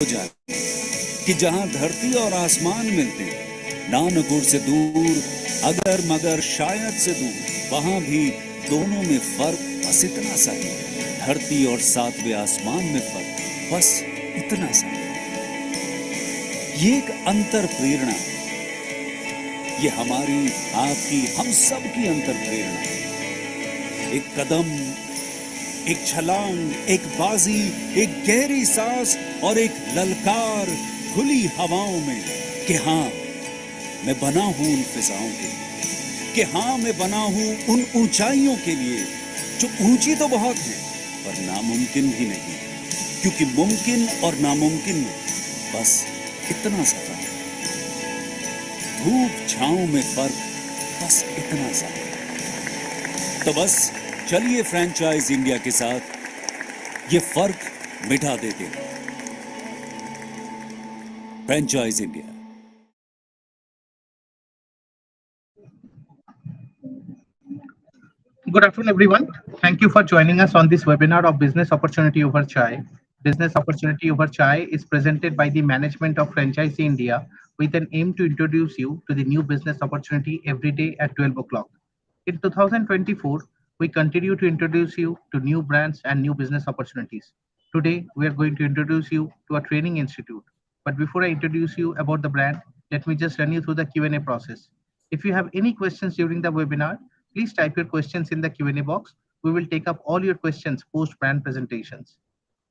जाए कि जहां धरती और आसमान मिलते नानकुर से दूर अगर मगर शायद से दूर वहां भी दोनों में फर्क बस इतना सा है। धरती और सातवें आसमान में फर्क बस इतना सा है। ये एक अंतर प्रेरणा, ये हमारी आपकी हम सब की अंतर प्रेरणा। एक कदम, एक छलांग, एक बाजी, एक गहरी सांस और एक ललकार खुली हवाओं में कि हाँ मैं बना हूं उन फिजाओं के लिए, कि हाँ मैं बना हूं उन ऊंचाइयों के लिए जो ऊंची तो बहुत है पर नामुमकिन भी नहीं, क्योंकि मुमकिन और नामुमकिन में बस इतना सा फर्क है। धूप छांव में फर्क बस इतना सा है। तो बस चलिए फ्रेंचाइज इंडिया के साथ ये फर्क मिटा देते हैं। Franchise India. Good afternoon, everyone. Thank you for joining us on this webinar of Business Opportunity Over Chai. Business Opportunity Over Chai is presented by the management of Franchisee India with an aim to introduce you to the new business opportunity every day at 12 o'clock. In 2024, we continue to introduce you to new brands and new business opportunities. Today, we are going to introduce you to a training institute. But before I introduce you about the brand, let me just run you through the Q&A process. If you have any questions during the webinar, please type your questions in the Q&A box. We will take up all your questions post brand presentations.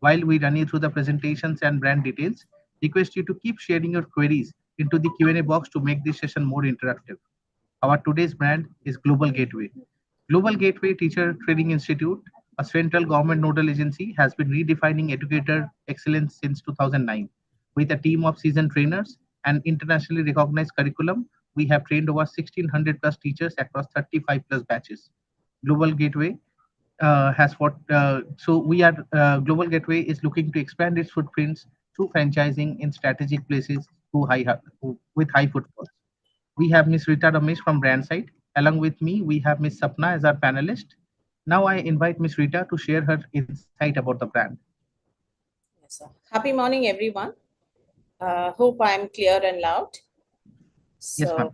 While we run you through the presentations and brand details, request you to keep sharing your queries into the Q&A box to make this session more interactive. Our today's brand is Global Gateway. Global Gateway Teacher Training Institute, a central government nodal agency, has been redefining educator excellence since 2009. With a team of seasoned trainers and internationally recognized curriculum, we have trained over 1,600 plus teachers across 35 plus batches. Global Gateway has what so we are Global Gateway is looking to expand its footprints through franchising in strategic places with high footfalls. We have Ms. Rita Ramesh from brand side. Along with me, we have Ms. Sapna as our panelist. Now I invite Ms. Rita to share her insight about the brand. Yes, sir. Happy morning, everyone. Hope I'm clear and loud. Yes, ma'am.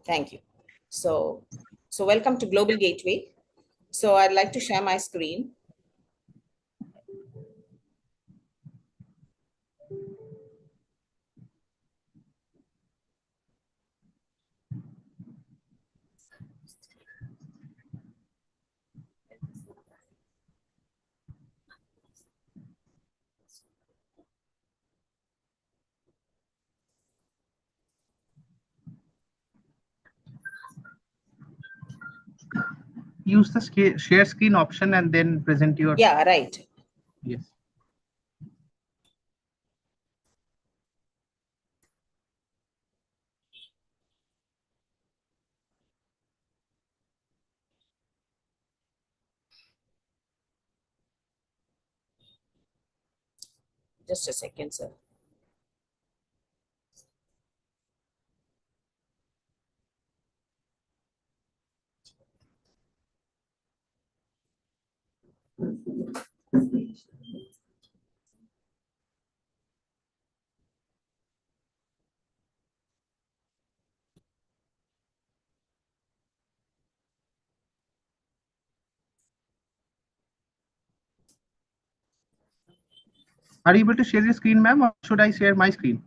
Thank you. So welcome to Global Gateway. So I'd like to share my screen. Use the share screen option and then present your. Yeah, right. Yes. Just a second, sir. Are you able to share your screen, ma'am, or should I share my screen?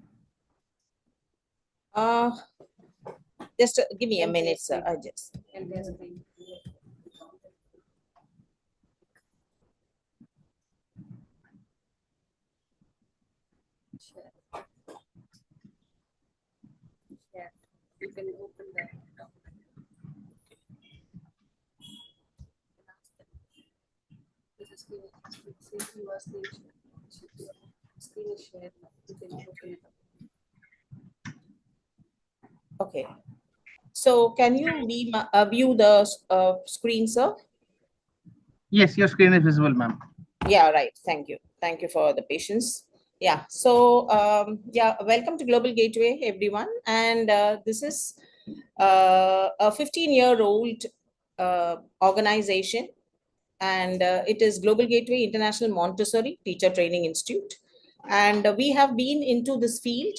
Just give me a minute, sir. I just. Yeah, you can open that document. This is screen is shared. You can open it up. Okay. So can you view the screen, sir? Yes, your screen is visible, ma'am. Yeah, right. Thank you. Thank you for the patience. Yeah. So welcome to Global Gateway, everyone. And this is a 15-year-old organization, and it is Global Gateway International Montessori Teacher Training Institute. And we have been into this field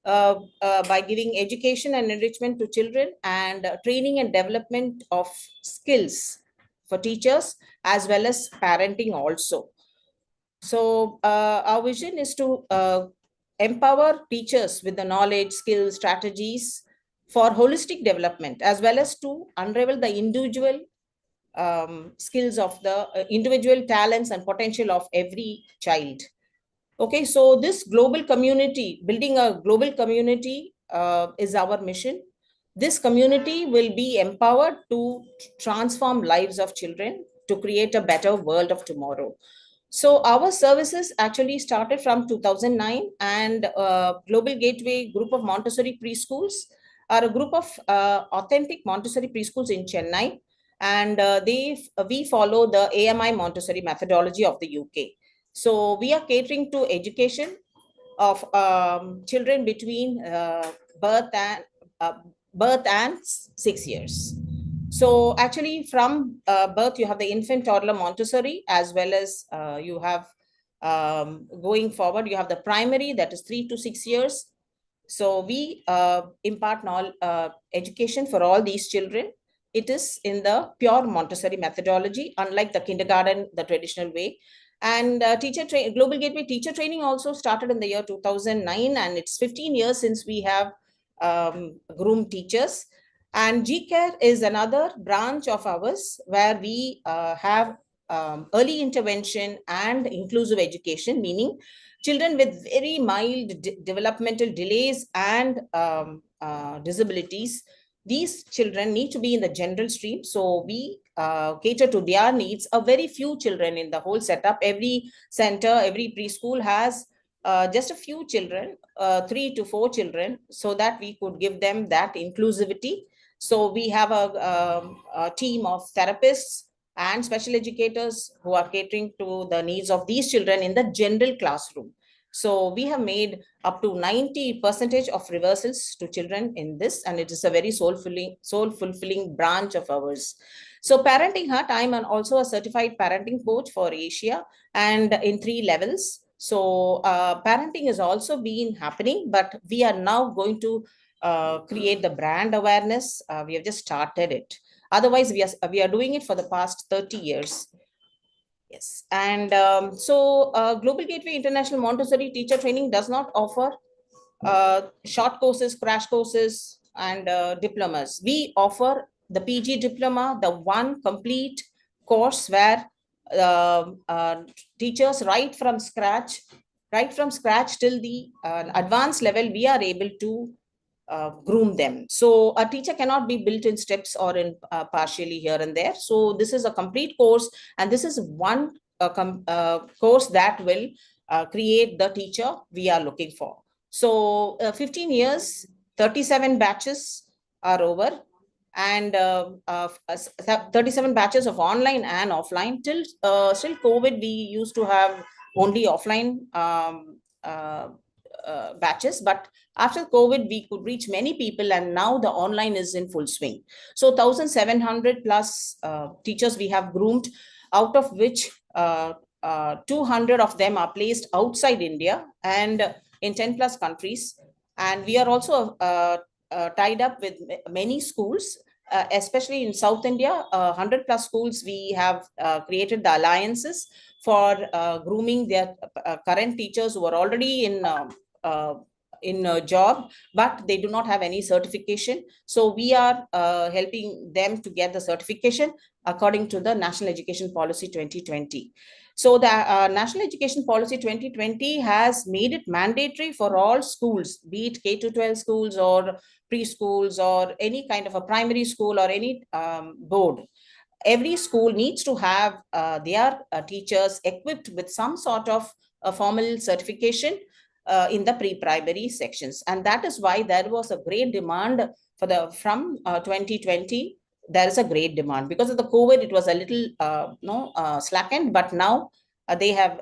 by giving education and enrichment to children, and training and development of skills for teachers, as well as parenting also. So our vision is to empower teachers with the knowledge, skills, strategies for holistic development, as well as to unravel the individual skills of the individual talents and potential of every child. Okay, so this global community, building a global community is our mission. This community will be empowered to transform lives of children to create a better world of tomorrow. So our services actually started from 2009, and Global Gateway group of Montessori preschools are a group of authentic Montessori preschools in Chennai, and we follow the AMI Montessori methodology of the UK. So we are catering to education of children between uh, birth and 6 years. So actually, from birth, you have the infant toddler Montessori, as well as you have going forward, you have the primary, that is 3 to 6 years. So we impart education for all these children. It is in the pure Montessori methodology, unlike the kindergarten, the traditional way. And Global Gateway teacher training also started in the year 2009, and it's 15 years since we have groomed teachers. And GCare is another branch of ours where we have early intervention and inclusive education, meaning children with very mild developmental delays and disabilities. These children need to be in the general stream. So we cater to their needs. A very few children in the whole setup. Every center, every preschool has just a few children, 3 to 4 children, so that we could give them that inclusivity. So we have a team of therapists and special educators who are catering to the needs of these children in the general classroom. So we have made up to 90% of reversals to children in this, and it is a very soul-fulfilling branch of ours. So Parenting Hut, I'm also a certified parenting coach for Asia, and in 3 levels. So parenting has also been happening, but we are now going to create the brand awareness. We have just started it. Otherwise, we are doing it for the past 30 years. Yes. And Global Gateway International Montessori Teacher Training does not offer short courses, crash courses, and diplomas. We offer the PG diploma, the one complete course where teachers right from scratch till the advanced level, we are able to groom them. So a teacher cannot be built in steps or in partially here and there. So this is a complete course, and this is one course that will create the teacher we are looking for. So 15 years, 37 batches are over, and 37 batches of online and offline. Till still COVID, we used to have only offline batches, but after COVID, we could reach many people, and now the online is in full swing. So 1,700 plus teachers we have groomed, out of which 200 of them are placed outside India and in 10 plus countries. And we are also tied up with many schools, especially in South India. 100 plus schools, we have created the alliances for grooming their current teachers who are already in a job, but they do not have any certification. So we are helping them to get the certification according to the National Education Policy 2020. So the National Education Policy 2020 has made it mandatory for all schools, be it K-12 schools or preschools or any kind of a primary school or any board. Every school needs to have their teachers equipped with some sort of a formal certification in the pre-primary sections. And that is why there was a great demand from 2020. There is a great demand. Because of the COVID, it was a little slackened, but now they have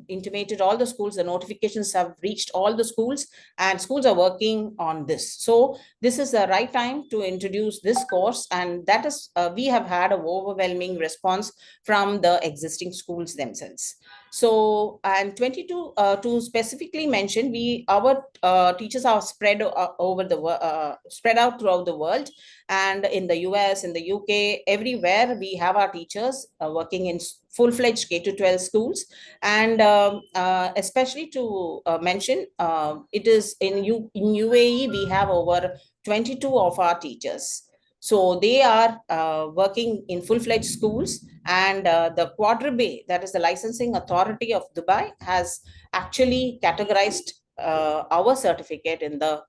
intimated all the schools. The notifications have reached all the schools, and schools are working on this. So this is the right time to introduce this course, and that is we have had an overwhelming response from the existing schools themselves. So, and 22 to specifically mention, our teachers are spread spread out throughout the world, and in the US, in the UK, everywhere we have our teachers working in full-fledged K to 12 schools. And especially to mention, it is in UAE we have over 22 of our teachers. So they are working in full-fledged schools, and the Quadribe, that is the licensing authority of Dubai, has actually categorized our certificate in the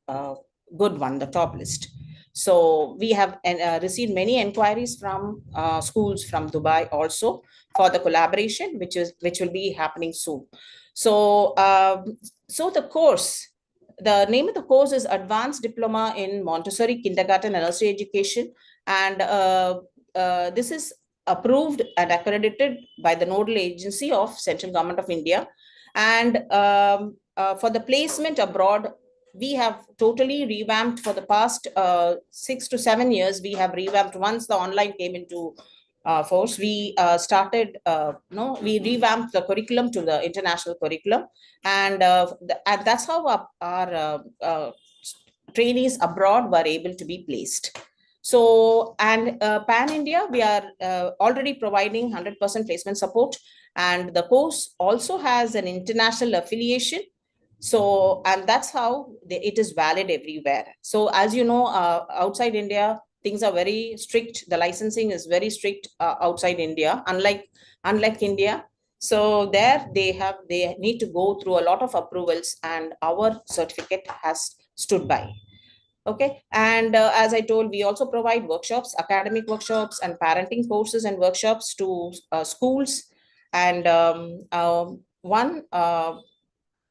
good one, the top list. So we have received many inquiries from schools from Dubai also for the collaboration, which will be happening soon. So so the name of the course is Advanced Diploma in Montessori Kindergarten and Nursery Education, and this is approved and accredited by the nodal agency of Central Government of India. And for the placement abroad, we have totally revamped for the past 6 to 7 years. We have revamped once the online came into force. We started, no, we revamped the curriculum to the international curriculum, and that's how our trainees abroad were able to be placed. So, and Pan India, we are already providing 100% placement support, and the course also has an international affiliation. So, and that's how it is valid everywhere. So, as you know, outside India, things are very strict. The licensing is very strict outside India, unlike India. So there they need to go through a lot of approvals, and our certificate has stood by. Okay, and as I told, we also provide workshops, academic workshops, and parenting courses and workshops to schools. And one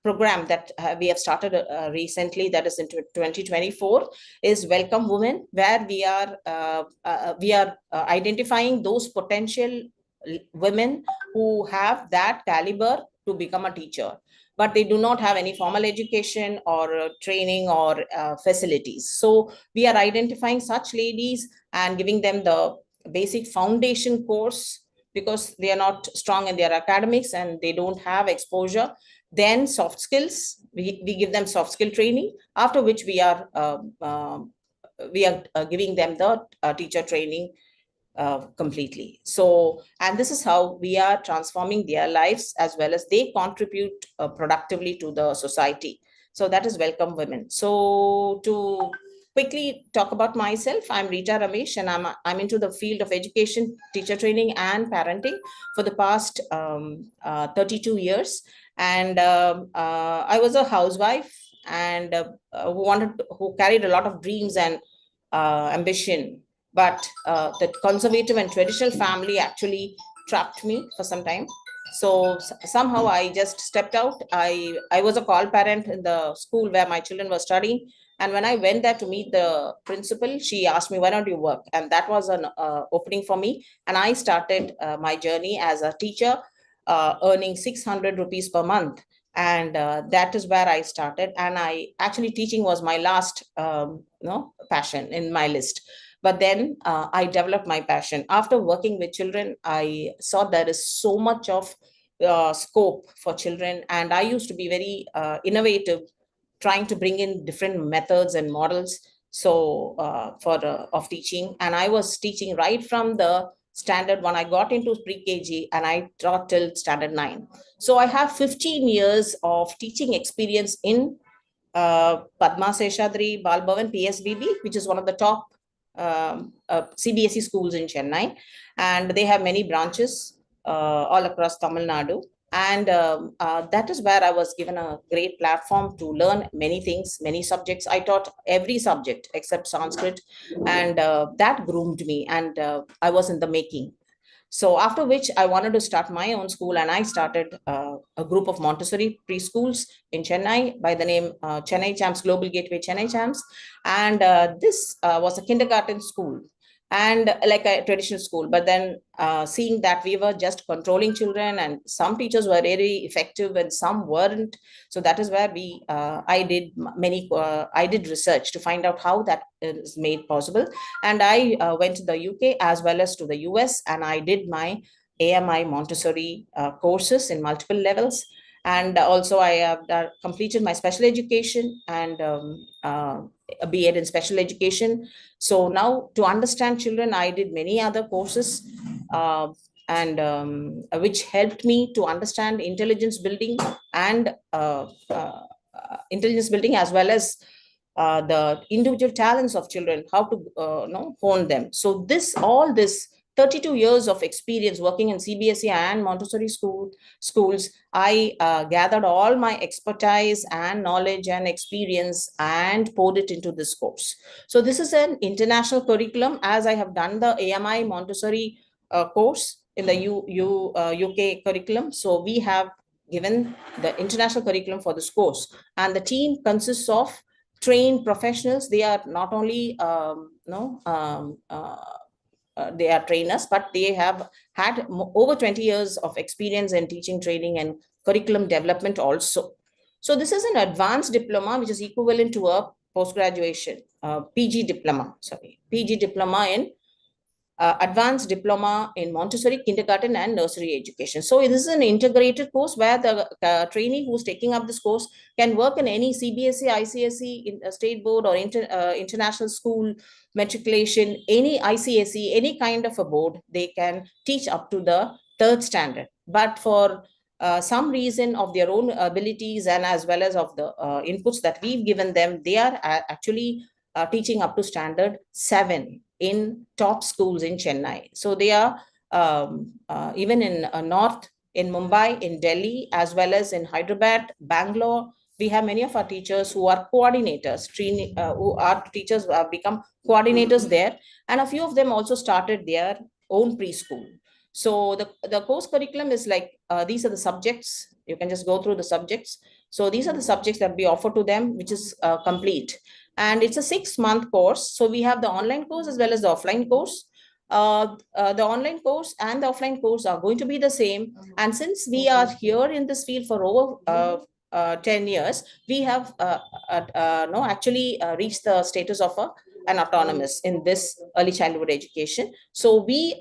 program that we have started recently, that is in 2024, is Welcome Women, where we are identifying those potential women who have that caliber to become a teacher, but they do not have any formal education or training or facilities. So we are identifying such ladies and giving them the basic foundation course, because they are not strong in their academics and they don't have exposure. Then soft skills, we give them soft skill training, after which we are giving them the teacher training completely. So, and this is how we are transforming their lives, as well as they contribute productively to the society. So that is Welcome Women. So to quickly talk about myself, I'm Rita Ramesh, and I'm into the field of education, teacher training, and parenting for the past 32 years. And I was a housewife, and who carried a lot of dreams and ambition, but the conservative and traditional family actually trapped me for some time. So somehow I just stepped out. I was a call parent in the school where my children were studying, and when I went there to meet the principal, she asked me, why don't you work? And that was an opening for me, and I started my journey as a teacher, earning 600 rupees per month. And that is where I started. And I actually, teaching was my last passion in my list. But then I developed my passion. After working with children, I saw there is so much of scope for children. And I used to be very innovative, trying to bring in different methods and models of teaching. And I was teaching right from the standard one. I got into pre-KG and I taught till standard 9. So I have 15 years of teaching experience in Padma Seshadri Bal Bhavan PSBB, which is one of the top CBSE schools in Chennai, and they have many branches all across Tamil Nadu. And that is where I was given a great platform to learn many things, many subjects. I taught every subject except Sanskrit, and that groomed me, and I was in the making. So after which I wanted to start my own school, and I started a group of Montessori preschools in Chennai by the name Chennai Champs, Global Gateway Chennai Champs. And this was a kindergarten school, and like a traditional school. But then seeing that we were just controlling children, and some teachers were very effective and some weren't. So that is where I did research to find out how that is made possible. And I went to the UK as well as to the US, and I did my AMI Montessori courses in multiple levels. And also I have completed my special education and a B.Ed in special education. So now to understand children, I did many other courses and which helped me to understand intelligence building and intelligence building, as well as the individual talents of children, how to hone them. So all this 32 years of experience working in CBSE and Montessori schools, I gathered all my expertise and knowledge and experience and poured it into this course. So this is an international curriculum, as I have done the AMI Montessori course in the UK curriculum. So we have given the international curriculum for this course, and the team consists of trained professionals. They are not only they are trainers, but they have had over 20 years of experience in teaching, training, and curriculum development also. So this is an advanced diploma, which is equivalent to a post-graduation PG diploma in advanced diploma in Montessori kindergarten and nursery education. So this is an integrated course where the trainee who's taking up this course can work in any CBSE, ICSE, state board, or international school matriculation, any ICSE, any kind of a board. They can teach up to the 3rd standard. But for some reason of their own abilities and as well as of the inputs that we've given them, they are actually teaching up to standard 7 in top schools in Chennai. So they are even in North, in Mumbai, in Delhi, as well as in Hyderabad, Bangalore. We have many of our teachers who are coordinators, who are teachers who have become coordinators there. And a few of them also started their own preschool. So the course curriculum is like, these are the subjects. You can just go through the subjects. So these are the subjects that we offer to them, which is complete. And it's a 6-month course. So we have the online course as well as the offline course. The online course and the offline course are going to be the same. And since we are here in this field for over 10 years, we have actually reached the status of an autonomous in this early childhood education. So we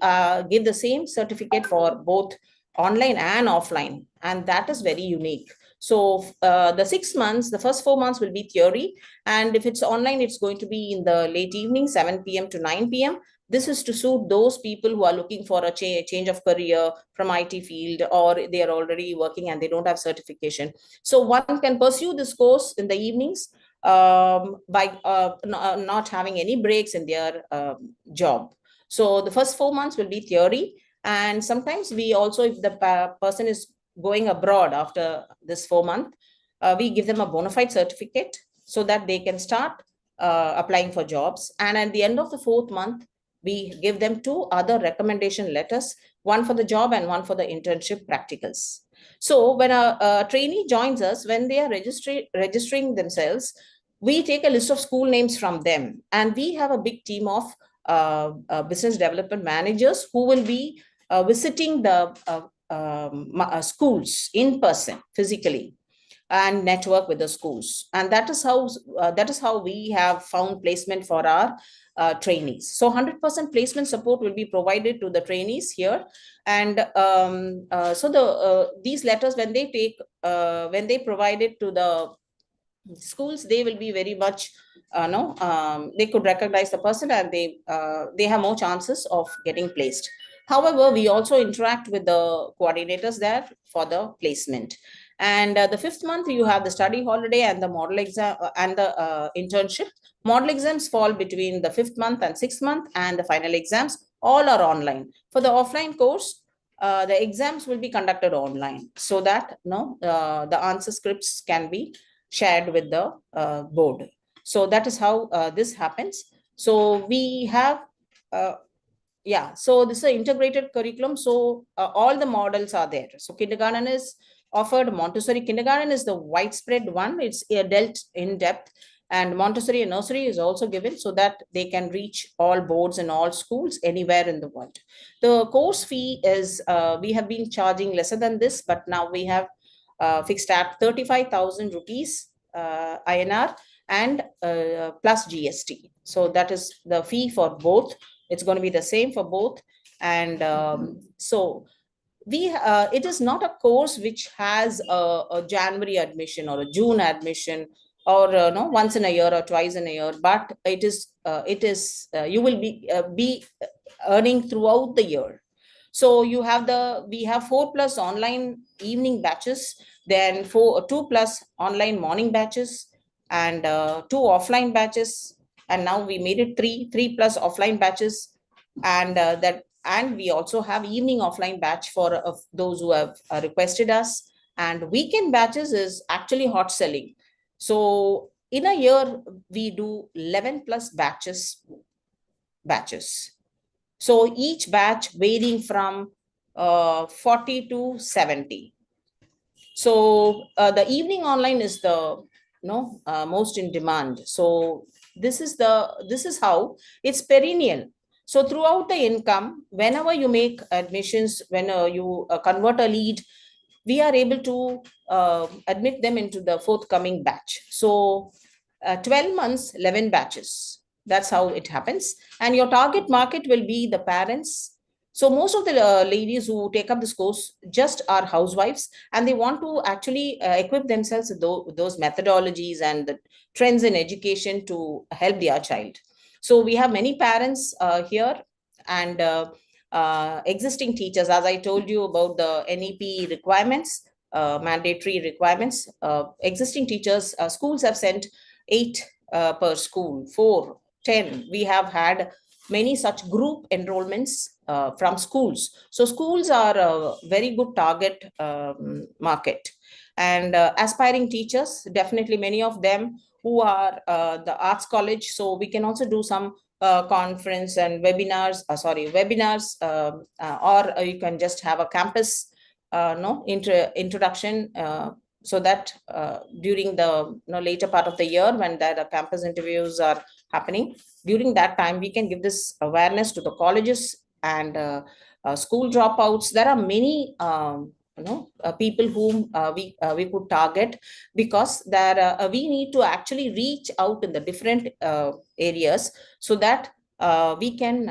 give the same certificate for both online and offline, and that is very unique. So the 6 months, the first 4 months will be theory. And if it's online, it's going to be in the late evening, 7 p.m. to 9 p.m. This is to suit those people who are looking for a change of career from IT field, or they are already working and they don't have certification. So one can pursue this course in the evenings by not having any breaks in their job. So the first 4 months will be theory. And sometimes we also, if the person is going abroad after this 4 month, we give them a bona fide certificate so that they can start applying for jobs. And at the end of the 4th month, we give them 2 other recommendation letters, one for the job and one for the internship practicals. So when a trainee joins us, when they are registering themselves, we take a list of school names from them, and we have a big team of business development managers who will be visiting the schools in person physically and network with the schools. And that is how we have found placement for our trainees. So 100% placement support will be provided to the trainees here. And so these letters, when they provide it to the schools, they will be very much they could recognize the person, and they have more chances of getting placed. However, we also interact with the coordinators there for the placement. And the 5th month, you have the study holiday and the model exam and the internship. Model exams fall between the 5th month and 6th month, and the final exams all are online. For the offline course, the exams will be conducted online, so that the answer scripts can be shared with the board. So that is how this happens. So we have so this is an integrated curriculum. So all the models are there. So kindergarten is offered. Montessori kindergarten is the widespread one. It's dealt in depth. And Montessori and nursery is also given so that they can reach all boards and all schools anywhere in the world. The course fee is, we have been charging lesser than this, but now we have fixed at 35,000 rupees INR and plus GST. So that is the fee for both. It's going to be the same for both. And so it is not a course which has a January admission or a June admission, or no, once in a year or twice in a year, but you will be earning throughout the year. So we have 4+ online evening batches, then 2+ online morning batches, and 2 offline batches, and now we made it 3+ offline batches, and we also have evening offline batch for those who have requested us. And weekend batches is actually hot selling. So in a year we do 11+ batches. So each batch varying from 40 to 70. So the evening online is the most in demand. So this is how it's perennial. So throughout the income, whenever you make admissions, when you convert a lead, we are able to admit them into the forthcoming batch. So 12 months, 11 batches. That's how it happens. And your target market will be the parents. So most of the ladies who take up this course just are housewives, and they want to actually equip themselves with those methodologies and the trends in education to help their child. So we have many parents here, and existing teachers, as I told you about the NEP requirements, mandatory requirements. Existing teachers, schools have sent 8 per school, 4, 10. We have had many such group enrollments from schools. So schools are a very good target market. And aspiring teachers, definitely many of them who are the arts college. So we can also do some conference and webinars, or you can just have a campus introduction, so that during the later part of the year, when the campus interviews are happening, during that time we can give this awareness to the colleges and school dropouts. There are many people whom we could target, because there we need to actually reach out in the different areas, so that we can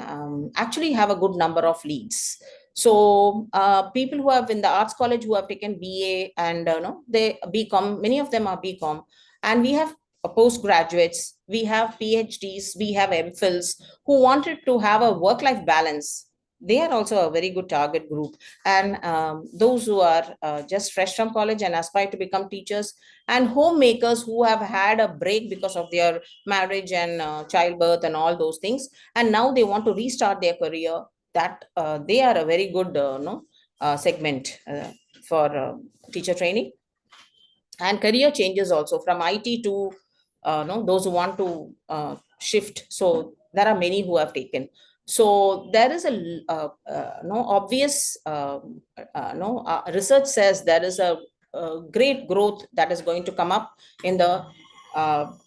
actually have a good number of leads. So people who have in the arts college who have taken BA and they BCom, many of them are BCom, and we have postgraduates, we have PhDs, we have MPhils who wanted to have a work-life balance. They are also a very good target group. And those who are just fresh from college and aspire to become teachers, and homemakers who have had a break because of their marriage and childbirth and all those things, and now they want to restart their career, that they are a very good segment for teacher training. And career changes also from IT to those who want to shift. So there are many who have taken. So there is a obvious research says there is a great growth that is going to come up in the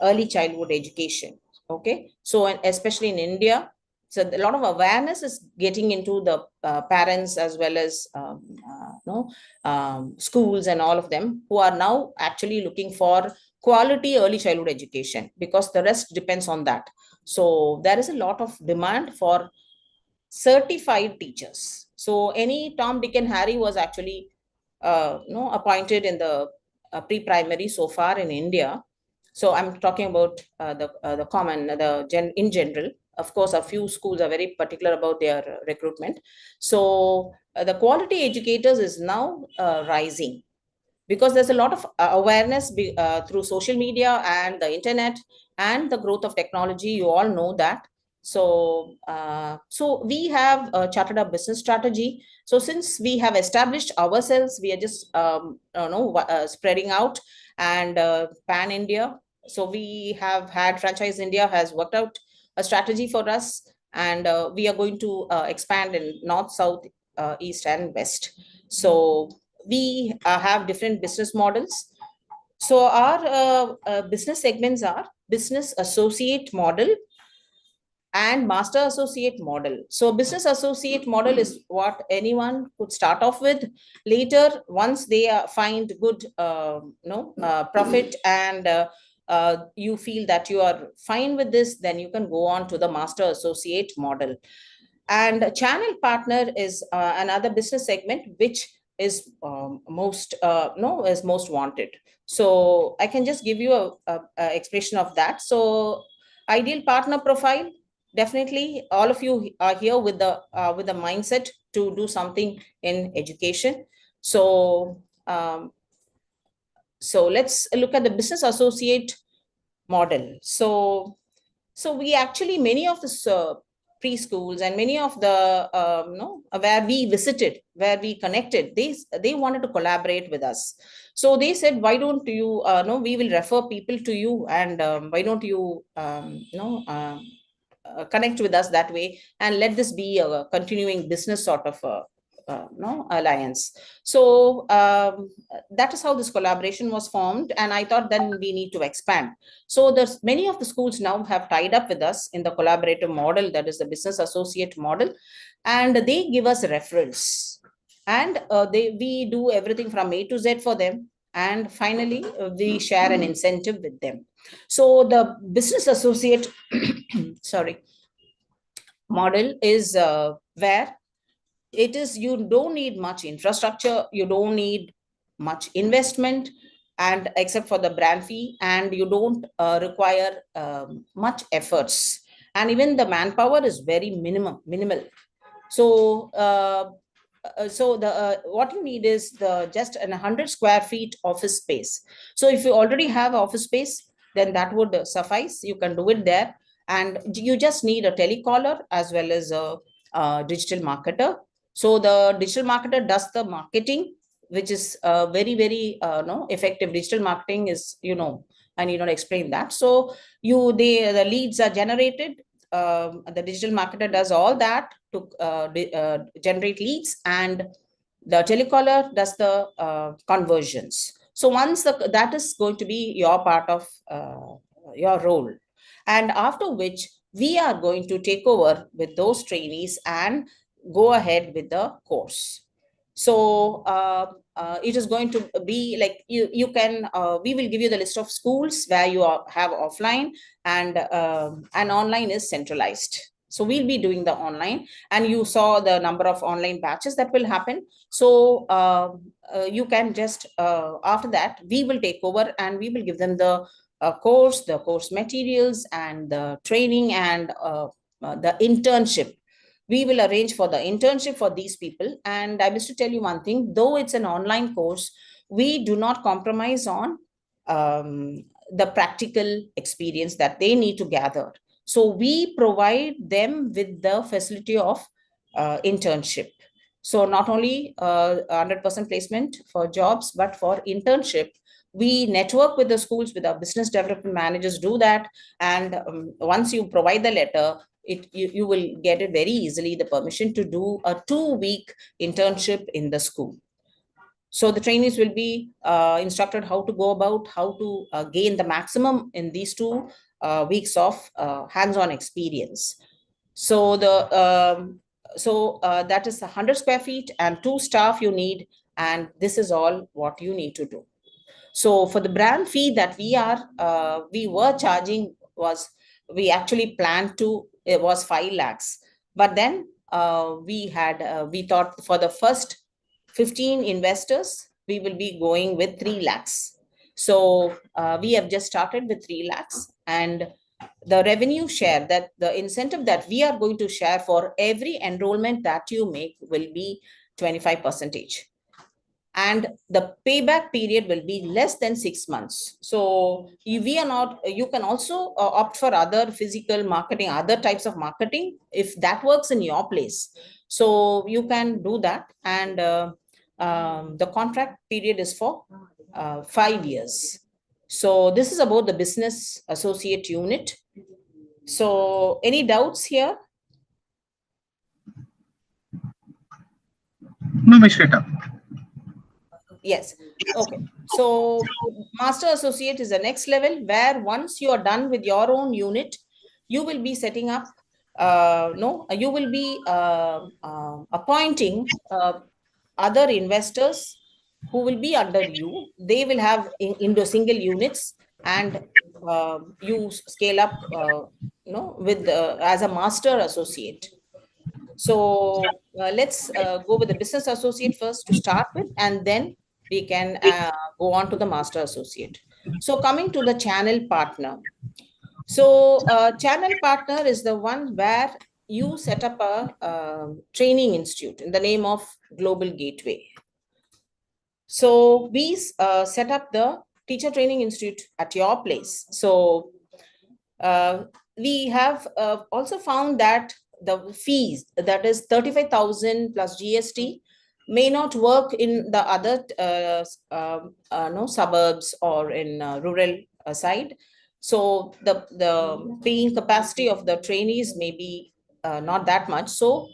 early childhood education. Okay, so especially in India, so a lot of awareness is getting into the parents, as well as schools and all of them, who are now actually looking for quality early childhood education, because the rest depends on that. So there is a lot of demand for certified teachers. So any Tom, Dick and Harry was actually appointed in the pre-primary so far in India. So I'm talking about the common, in general. Of course, a few schools are very particular about their recruitment. So the quality educators is now rising, because there's a lot of awareness through social media and the internet and the growth of technology. You all know that. So so we have charted a business strategy. So since we have established ourselves, we are just spreading out and pan India. So we have had Franchise India has worked out a strategy for us, and we are going to expand in north, south, east and west. So we have different business models. So our business segments are business associate model and master associate model. So business associate model is what anyone could start off with. Later, once they find good profit, and you feel that you are fine with this, then you can go on to the master associate model. And a channel partner is another business segment which is most is most wanted. So I can just give you a expression of that. So ideal partner profile, definitely all of you are here with the mindset to do something in education. So so let's look at the business associate model. So we actually, many of the preschools and many of the where we visited, where we connected, they wanted to collaborate with us. So they said, why don't you no, we will refer people to you, and why don't you connect with us that way, and let this be a continuing business sort of no alliance. So that is how this collaboration was formed, and I thought then we need to expand. So there's many of the schools now have tied up with us in the collaborative model, that is the business associate model, and they give us referrals, and we do everything from A to Z for them, and finally we share an incentive with them. So the business associate sorry model is where it is, you don't need much infrastructure, you don't need much investment, and except for the brand fee, and you don't require much efforts, and even the manpower is very minimal. So so the what you need is the just an 100 square feet office space. So if you already have office space, then that would suffice, you can do it there. And you just need a telecaller as well as a digital marketer. So the digital marketer does the marketing, which is very no effective. Digital marketing is, I need not explain that. So the leads are generated, the digital marketer does all that to generate leads, and the telecaller does the conversions. So once that is going to be your part of your role, and after which we are going to take over with those trainees and go ahead with the course. So it is going to be like, you can we will give you the list of schools where you have offline, and online is centralized. So we'll be doing the online, and you saw the number of online batches that will happen. So you can just after that we will take over, and we will give them the course materials, and the training, and the internship. We will arrange for the internship for these people. And I wish to tell you one thing, though it's an online course, we do not compromise on the practical experience that they need to gather. So we provide them with the facility of internship. So not only 100% placement for jobs, but for internship, we network with the schools, with our business development managers, do that. And once you provide the letter, you will get it very easily, the permission to do a 2-week internship in the school. So the trainees will be instructed how to go about, how to gain the maximum in these 2 weeks of hands-on experience. So that is 100 square feet and 2 staff you need, and this is all what you need to do. So for the brand fee that we were charging was, we actually planned to, it was 5 lakhs. But then we thought for the first 15 investors, we will be going with 3 lakhs. So we have just started with 3 lakhs, and the revenue share, that the incentive that we are going to share for every enrollment that you make, will be 25%. And the payback period will be less than 6 months. So we are not, you can also opt for other physical marketing, other types of marketing, if that works in your place. So you can do that. And the contract period is for 5 years. So this is about the business associate unit. So any doubts here? No, Ms. Shweta. Yes. Okay. So master associate is the next level, where once you are done with your own unit, you will be setting up, you will be appointing other investors who will be under you. They will have into single units, and you scale up, with as a master associate. So let's go with the business associate first to start with, and then we can go on to the master associate. So coming to the channel partner. So channel partner is the one where you set up a training institute in the name of Global Gateway. So we set up the teacher training institute at your place. So we have also found that the fees, that is 35,000 plus GST, may not work in the other no, suburbs or in rural side. So the paying capacity of the trainees may be not that much. So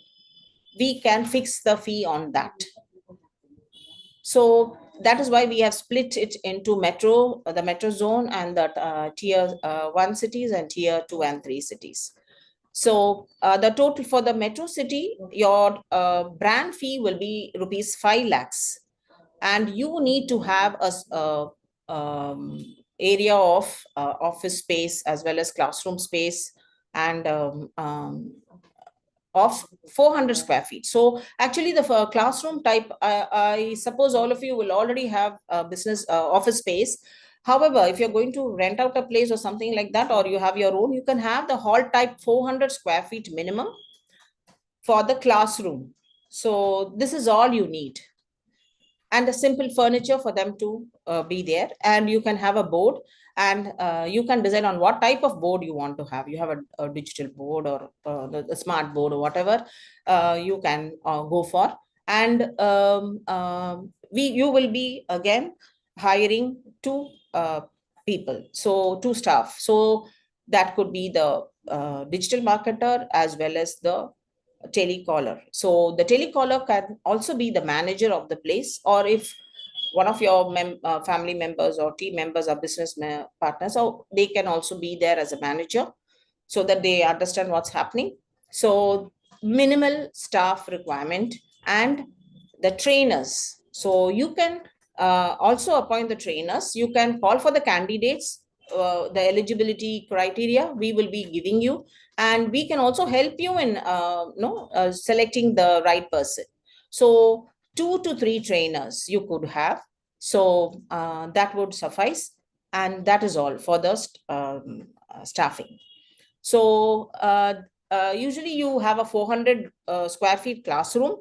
we can fix the fee on that. So that is why we have split it into metro, the metro zone, and the tier 1 cities and tier 2 and 3 cities. So the total for the metro city, your brand fee will be rupees 5 lakhs. And you need to have a area of office space as well as classroom space, and of 400 square feet. So actually the classroom type, I suppose all of you will already have a business office space. However, if you're going to rent out a place or something like that, or you have your own, you can have the hall type 400 square feet minimum for the classroom. So this is all you need. And a simple furniture for them to be there. And you can have a board, and you can design on what type of board you want to have. You have a digital board or the smart board or whatever you can go for. And you will be again hiring two people, so two staff. So that could be the digital marketer as well as the telecaller. So the telecaller can also be the manager of the place, or if one of your family members or team members are business partners, so they can also be there as a manager, so that they understand what's happening. So minimal staff requirement, and the trainers. So you can also appoint the trainers. You can call for the candidates, the eligibility criteria we will be giving you, and we can also help you in selecting the right person. So 2 to 3 trainers you could have. So that would suffice, and that is all for the staffing. So usually you have a 400 square feet classroom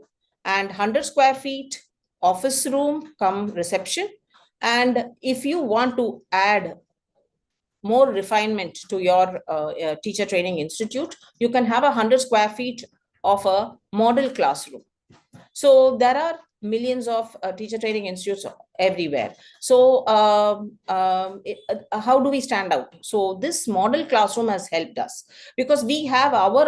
and 100 square feet office room come reception. And if you want to add more refinement to your teacher training institute, you can have 100 square feet of a model classroom. So there are millions of teacher training institutes everywhere. So how do we stand out? So this model classroom has helped us, because we have our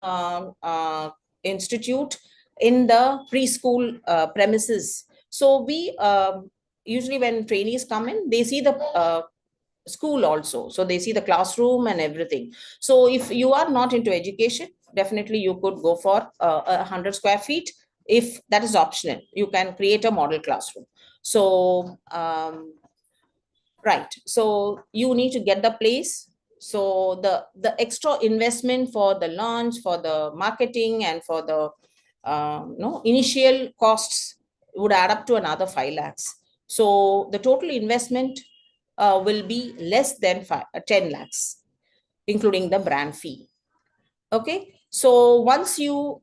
offline institute in the preschool premises. So we usually, when trainees come in, they see the school also. So they see the classroom and everything. So if you are not into education, definitely you could go for 100 square feet. If that is optional, you can create a model classroom. So right, so you need to get the place. So the extra investment for the launch, for the marketing, and for the initial costs would add up to another 5 lakhs. So the total investment will be less than 10 lakhs, including the brand fee. Okay, so once your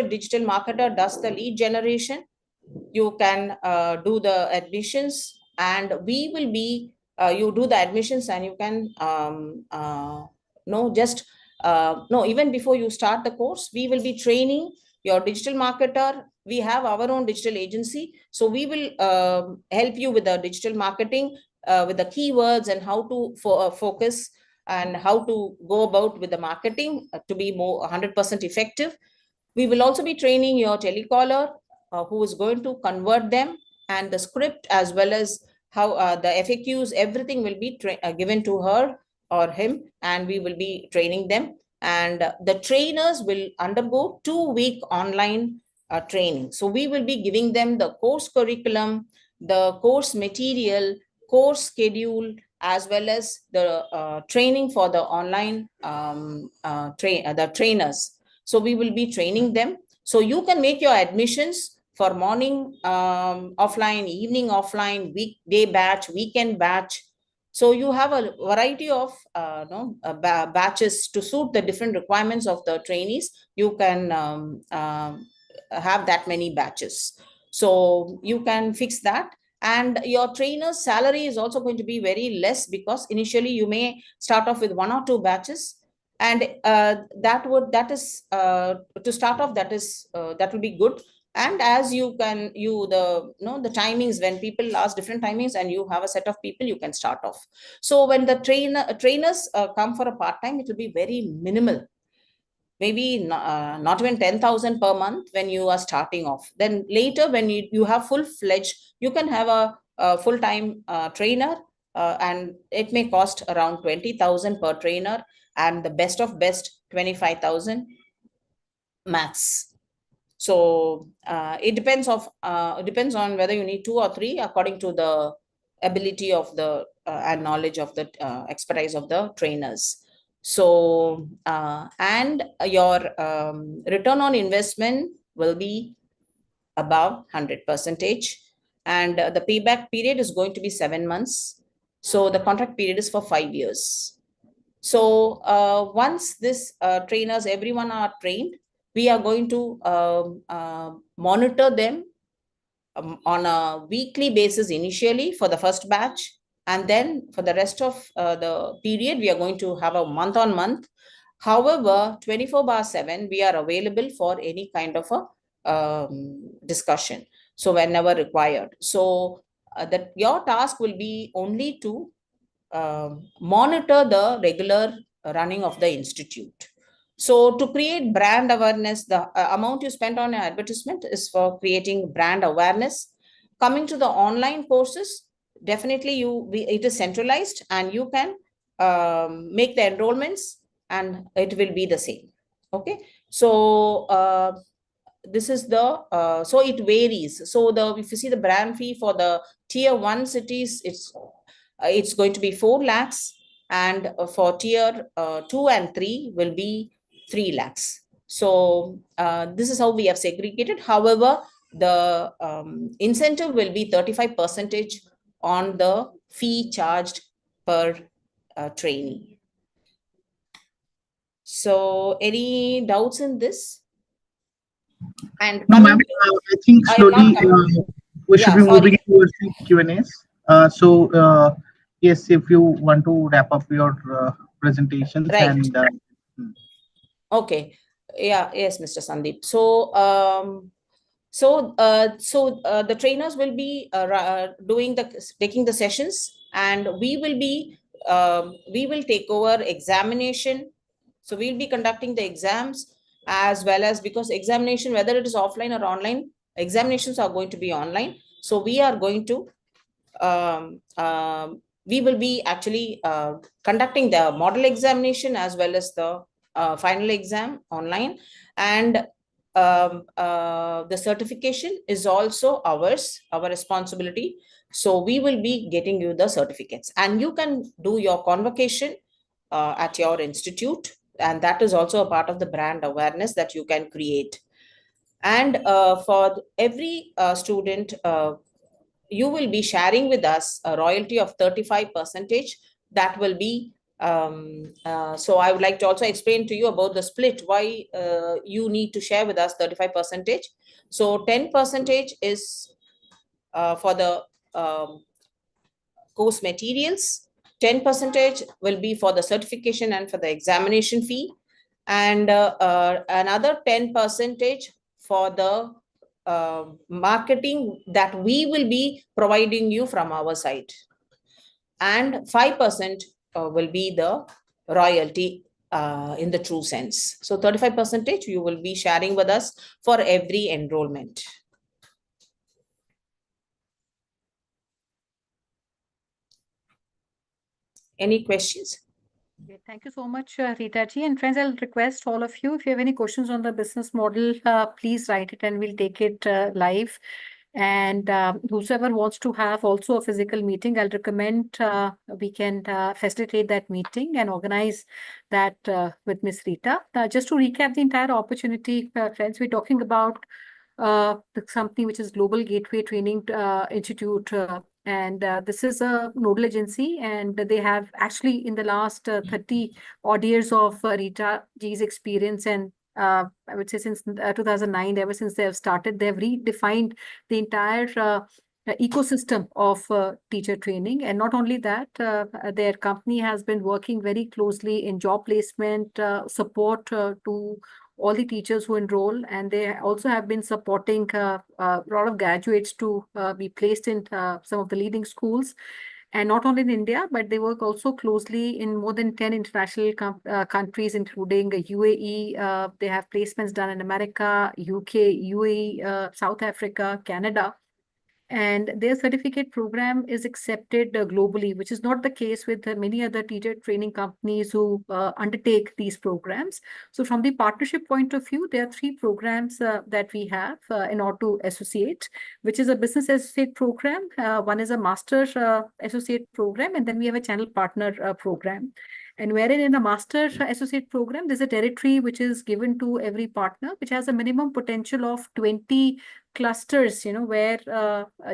digital marketer does the lead generation, you can do the admissions, and we will be you do the admissions, and you can even before you start the course, we will be training your digital marketer. We have our own digital agency, so we will help you with the digital marketing, with the keywords, and how to focus, and how to go about with the marketing to be more 100% effective. We will also be training your telecaller, who is going to convert them, and the script, as well as how the FAQs, everything will be given to her or him, and we will be training them. And the trainers will undergo 2-week online training. So we will be giving them the course curriculum, the course material, course schedule, as well as the training for the online the trainers. So we will be training them. So you can make your admissions for morning offline, evening offline, weekday batch, weekend batch. So you have a variety of batches to suit the different requirements of the trainees. You can have that many batches. So you can fix that. And your trainer's salary is also going to be very less, because initially you may start off with 1 or 2 batches, and that is to start off, that will be good. And as you can the timings, when people ask different timings and you have a set of people, you can start off. So when the trainers come for a part-time, it will be very minimal, maybe not even 10,000 per month when you are starting off. Then later, when you have full-fledged, you can have a full-time trainer, and it may cost around 20,000 per trainer, and the best of best 25,000 max. So it depends on whether you need 2 or 3, according to the ability of the and knowledge of the expertise of the trainers. So and your return on investment will be above 100%, and the payback period is going to be 7 months. So the contract period is for 5 years. So once this trainers, everyone are trained, we are going to monitor them on a weekly basis initially for the first batch, and then for the rest of the period, we are going to have a month on month. However, 24/7, we are available for any kind of a discussion, so whenever required. So that your task will be only to monitor the regular running of the institute. So to create brand awareness, the amount you spend on an advertisement is for creating brand awareness. Coming to the online courses, definitely it is centralized, and you can make the enrollments, and it will be the same. Okay, so this is the so it varies. So if you see the brand fee for the tier 1 cities, it's going to be 4 lakhs, and for tier 2 and 3 will be 3 lakhs. So this is how we have segregated. However, the incentive will be 35% on the fee charged per trainee. So any doubts in this? And No, ma'am, I think I am not slowly coming. we should Yeah, be sorry. moving towards the Q&As. Yes, if you want to wrap up your presentations. Right. And Okay. Yeah. Yes, Mr. Sandeep. So the trainers will be taking the sessions, and we will take over examination. So we'll be conducting the exams, as well as, because examination, whether it is offline or online, examinations are going to be online. So we are going to we will be actually conducting the model examination as well as the final exam online. And the certification is also our responsibility. So we will be getting you the certificates, and you can do your convocation at your institute, and that is also a part of the brand awareness that you can create. And for every student, you will be sharing with us a royalty of 35%. That will be so I would like to also explain to you about the split, why you need to share with us 35%. So 10% is for the course materials, 10% will be for the certification and for the examination fee, and another 10% for the marketing that we will be providing you from our side, and 5% will be the royalty in the true sense. So 35% you will be sharing with us for every enrollment. Any questions? Okay, thank you so much, Rita ji. And friends, I'll request all of you, if you have any questions on the business model, please write it and we'll take it live. And whosoever wants to have also a physical meeting, I'll recommend we can facilitate that meeting and organize that with Miss Rita. Just to recap the entire opportunity, friends, we're talking about something which is Global Gateway Training Institute. And this is a nodal agency, and they have actually in the last 30 odd years of Rita G's experience, and I would say since 2009, ever since they have started, they have redefined the entire ecosystem of teacher training. And not only that, their company has been working very closely in job placement support to all the teachers who enroll, and they also have been supporting a lot of graduates to be placed in some of the leading schools. And not only in India, but they work also closely in more than 10 international countries, including UAE. They have placements done in America, UK, UAE, South Africa, Canada. And their certificate program is accepted globally, which is not the case with many other teacher training companies who undertake these programs. So from the partnership point of view, there are three programs that we have in order to associate, which is a business associate program. One is a master associate program, and then we have a channel partner program. And wherein in a master associate program, there's a territory which is given to every partner, which has a minimum potential of 20 clusters, where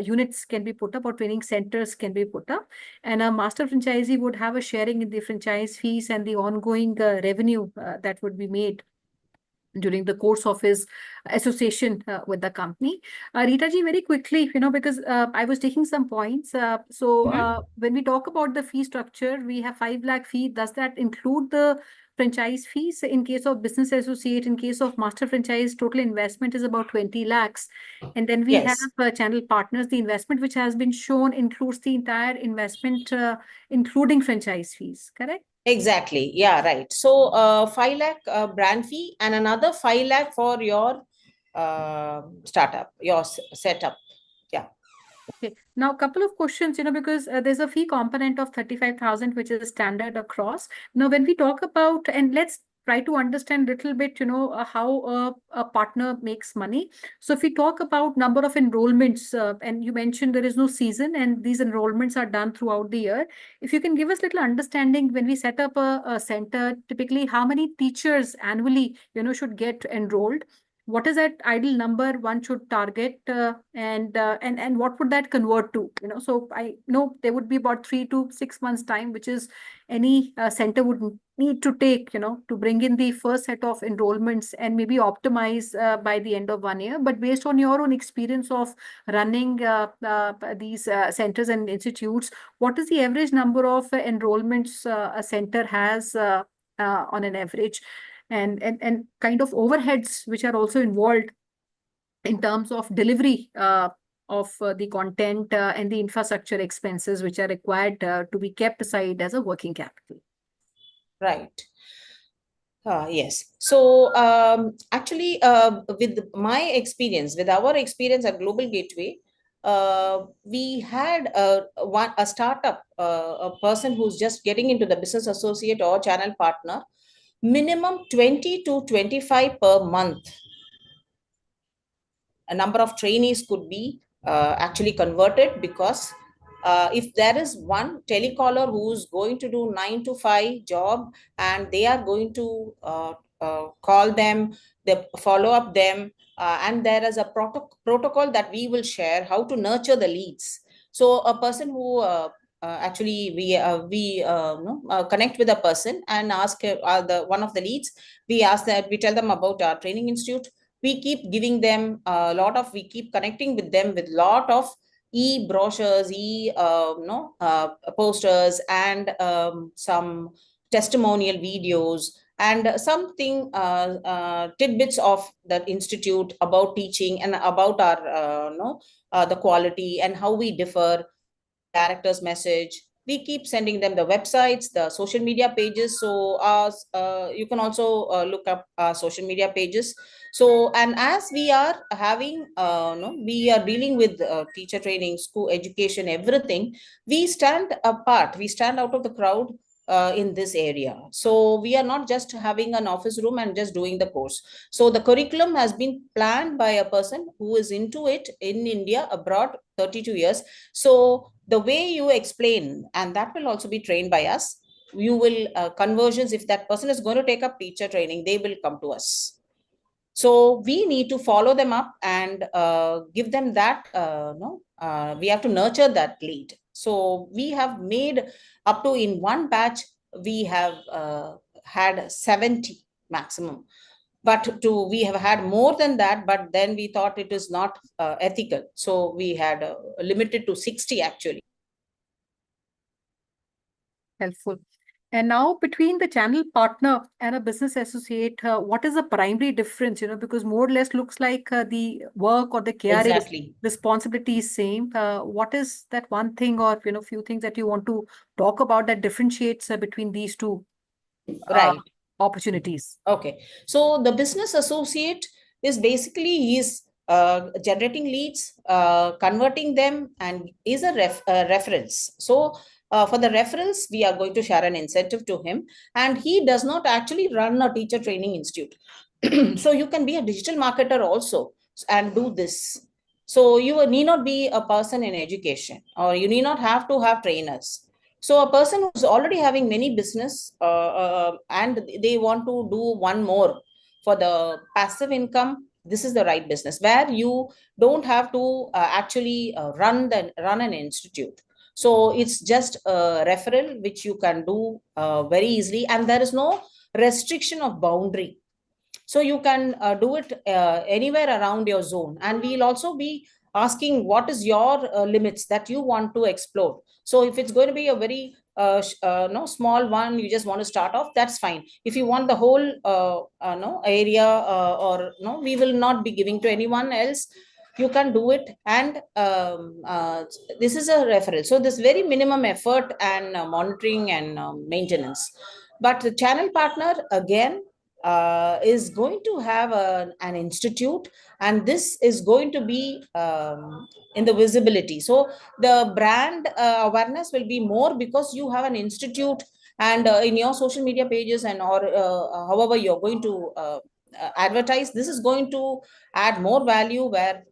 units can be put up or training centers can be put up. And a master franchisee would have a sharing in the franchise fees and the ongoing revenue that would be made during the course of his association with the company. Rita ji, very quickly, because I was taking some points. When we talk about the fee structure, we have 5 lakh fee. Does that include the franchise fees? In case of business associate, in case of master franchise, total investment is about 20 lakhs. And then we have channel partners. The investment which has been shown includes the entire investment, including franchise fees, correct? Exactly. Yeah, right. So 5 lakh brand fee and another 5 lakh for your startup, your setup. Yeah. Okay. Now, a couple of questions, because there's a fee component of 35,000, which is standard across. Now, when we talk about, and let's try to understand a little bit, how a partner makes money. So if we talk about number of enrollments, and you mentioned there is no season and these enrollments are done throughout the year. If you can give us little understanding when we set up a center, typically how many teachers annually, should get enrolled? What is that ideal number one should target, and what would that convert to? So I know there would be about 3 to 6 months time, which is any center would need to take, to bring in the first set of enrollments and maybe optimize by the end of 1 year. But based on your own experience of running these centers and institutes, what is the average number of enrollments a center has on an average? And kind of overheads which are also involved in terms of delivery of the content and the infrastructure expenses which are required to be kept aside as a working capital. Right. Yes. So actually, with our experience at Global Gateway, we had a startup, a person who's just getting into the business associate or channel partner, minimum 20 to 25 per month. A number of trainees could be actually converted, because if there is one telecaller who's going to do 9 to 5 job, and they are going to call them, they follow up them, and there is a protocol that we will share how to nurture the leads. So a person who actually we connect with a person and ask the one of the leads, we tell them about our training institute. We keep giving them we keep connecting with them with lot of e-brochures, posters, and some testimonial videos, and something tidbits of the institute about teaching and about our the quality and how we differ, director's message. We keep sending them the websites, the social media pages. So you can also look up our social media pages. So, and as we are having, we are dealing with teacher training, school education, everything, we stand apart. We stand out of the crowd in this area. So we are not just having an office room and just doing the course. So the curriculum has been planned by a person who is into it in India, abroad, 32 years. So the way you explain, and that will also be trained by us, you will conversions, if that person is going to take up teacher training, they will come to us. So we need to follow them up and give them that, we have to nurture that lead. So we have made up to, in one batch, we have had 70 maximum. But we have had more than that, but then we thought it is not ethical. So we had limited to 60 actually. Helpful. And now between the channel partner and a business associate, what is the primary difference? Because more or less looks like the work or the KRA Exactly. responsibility is same. What is that one thing or few things that you want to talk about that differentiates between these two Right. opportunities? Okay. So the business associate is basically he's generating leads, converting them, and is a reference. So for the reference, we are going to share an incentive to him, and he does not actually run a teacher training institute. So you can be a digital marketer also and do this. So you need not be a person in education, or you need not have to have trainers. So a person who's already having many business and they want to do one more for the passive income, this is the right business where you don't have to actually run an institute. So it's just a referral which you can do very easily, and there is no restriction of boundary. So you can do it anywhere around your zone, and we'll also be asking what is your limits that you want to explore. So if it's going to be a very no small one, you just want to start off, that's fine. If you want the whole no area, or no, we will not be giving to anyone else, you can do it. And this is a referral, so this very minimum effort and monitoring and maintenance. But the channel partner again is going to have an institute, and this is going to be in the visibility. So the brand awareness will be more because you have an institute, and in your social media pages, and or however you're going to advertise, this is going to add more value, where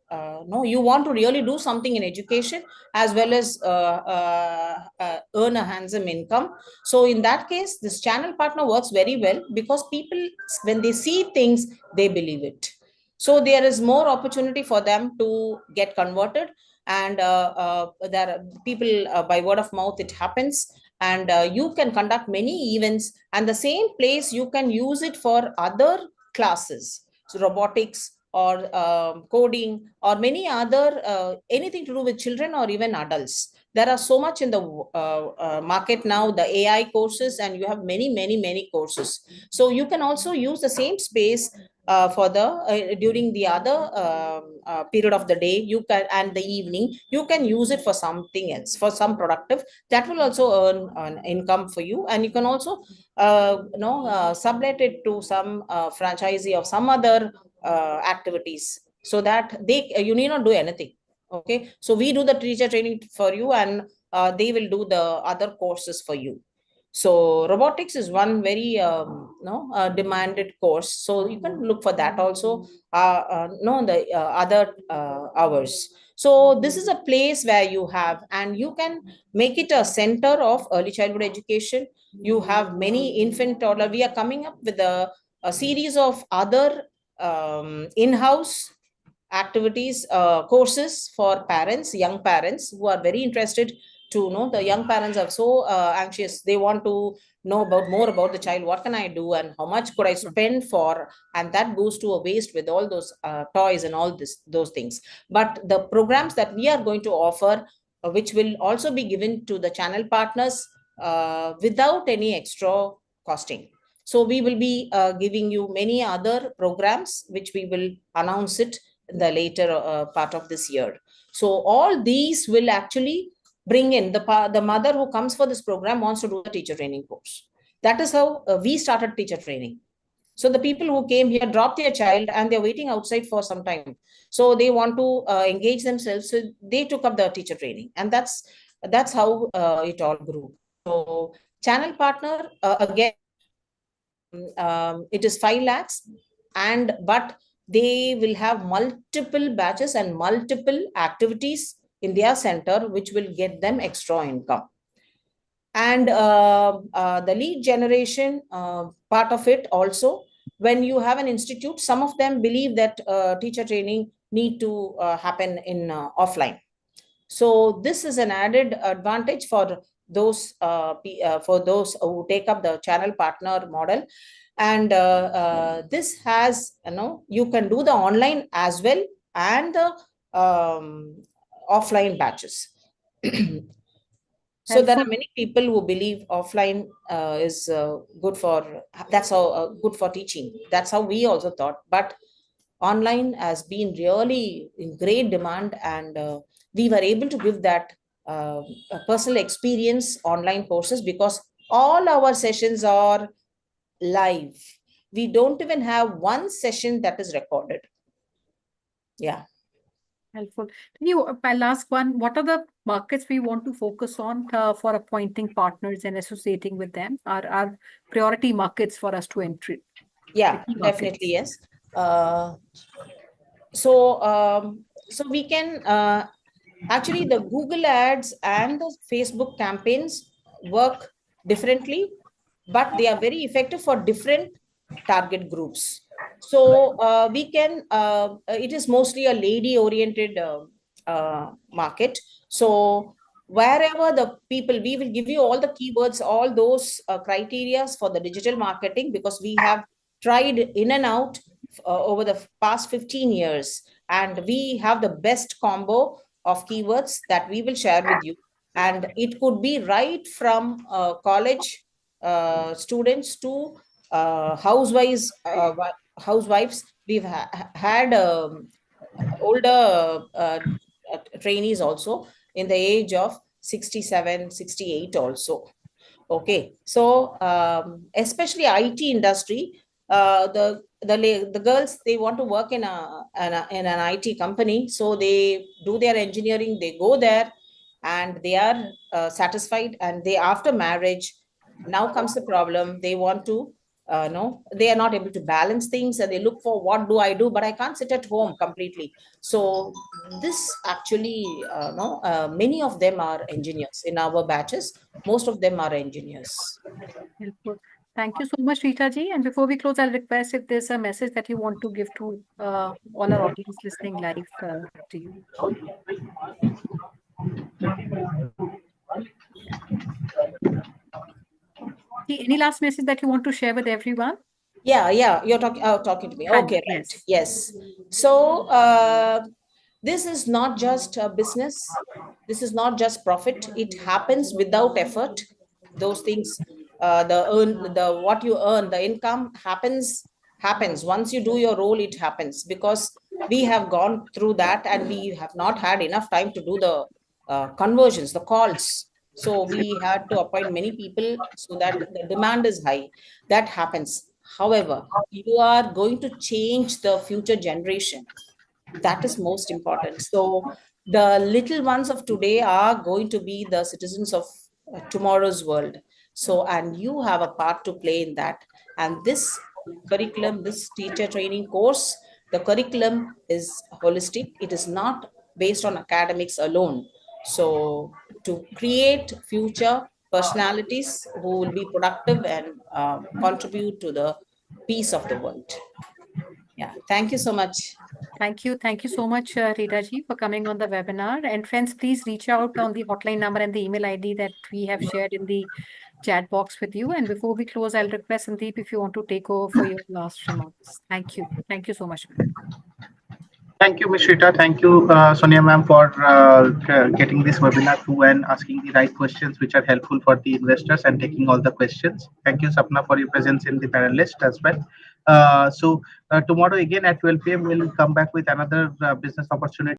no, you want to really do something in education as well as earn a handsome income. So in that case, this channel partner works very well, because people, when they see things, they believe it. So there is more opportunity for them to get converted, and there are people by word of mouth it happens. And you can conduct many events, and the same place you can use it for other classes, so robotics or coding or many other anything to do with children or even adults. There are so much in the market now, the AI courses, and you have many courses. So you can also use the same space for the during the other period of the day, you can, and the evening you can use it for something else, for some productive, that will also earn an income for you. And you can also sublet it to some franchisee of some other activities, so that you need not do anything. Okay, so we do the teacher training for you, and they will do the other courses for you. So robotics is one very demanded course, so you can look for that also. No, the other hours. So this is a place where you have, and you can make it a center of early childhood education. You have many infant toddler. We are coming up with a series of other in-house activities, courses for parents, young parents who are very interested to know. The young parents are so anxious, they want to know about more about the child, what can I do and how much could I spend for, and that goes to a waste with all those toys and all those things. But the programs that we are going to offer, which will also be given to the channel partners without any extra costing. So we will be giving you many other programs which we will announce it in the later part of this year. So all these will actually bring in the mother who comes for this program wants to do a teacher training course. That is how we started teacher training. So the people who came here dropped their child and they're waiting outside for some time. So they want to engage themselves. So they took up the teacher training, and that's how it all grew. So Channel partner, again, it is 5 lakhs, but they will have multiple batches and multiple activities in their center, which will get them extra income. And the lead generation part of it also, when you have an institute, some of them believe that teacher training need to happen in offline. So this is an added advantage for those who take up the channel partner model. And this has, you can do the online as well and the offline batches. So there are many people who believe offline is good for, that's how good for teaching. That's how we also thought. But online has been really in great demand, and we were able to give that personal experience online courses, because all our sessions are live. We don't even have one session that is recorded. Yeah. Helpful. I'll ask one, what are the markets we want to focus on for appointing partners and associating with them? Are priority markets for us to enter? Yeah, definitely, yes. So we can actually, the Google ads and the Facebook campaigns work differently, but they are very effective for different target groups. So we can, it is mostly a lady oriented market. So wherever the people, we will give you all the keywords, all those criteria for the digital marketing, because we have tried in and out over the past 15 years, and we have the best combo of keywords that we will share with you. And it could be right from college students to housewives. We've had older trainees also in the age of 67, 68 also. Okay, so especially IT industry, the girls, they want to work in in an IT company, so they do their engineering, they go there, and they are satisfied. And they, after marriage, now comes the problem. They want to no, they are not able to balance things, and they look for, what do I do? But I can't sit at home completely. So this actually, no, many of them are engineers in our batches. Most of them are engineers. Helpful. Thank you so much, Rita ji. And before we close, I'll request if there's a message that you want to give to all our audience listening live to you. Any last message that you want to share with everyone? Yeah, you're talking to me. Okay, right. Yes. So this is not just a business. This is not just profit. It happens without effort. Those things, the what you earn, the income happens once you do your role. It happens because we have gone through that, and we have not had enough time to do the conversions, the calls. So we had to appoint many people, so that the demand is high. That happens. However, you are going to change the future generation. That is most important. So the little ones of today are going to be the citizens of tomorrow's world. So, and you have a part to play in that. And this curriculum, this teacher training course, the curriculum is holistic. It is not based on academics alone. So to create future personalities who will be productive and contribute to the peace of the world. Yeah, thank you so much. Thank you. Thank you so much, Rita ji, for coming on the webinar. And friends, please reach out on the hotline number and the email ID that we have shared in the chat box with you. And before we close, I'll request Sandeep if you want to take over for your last remarks. Thank you. Thank you so much. Thank you, Ms. Rita. Thank you, Sonia ma'am, for getting this webinar through and asking the right questions which are helpful for the investors and taking all the questions. Thank you, Sapna, for your presence in the panelist as well. So tomorrow again at 12 p.m. we'll come back with another business opportunity.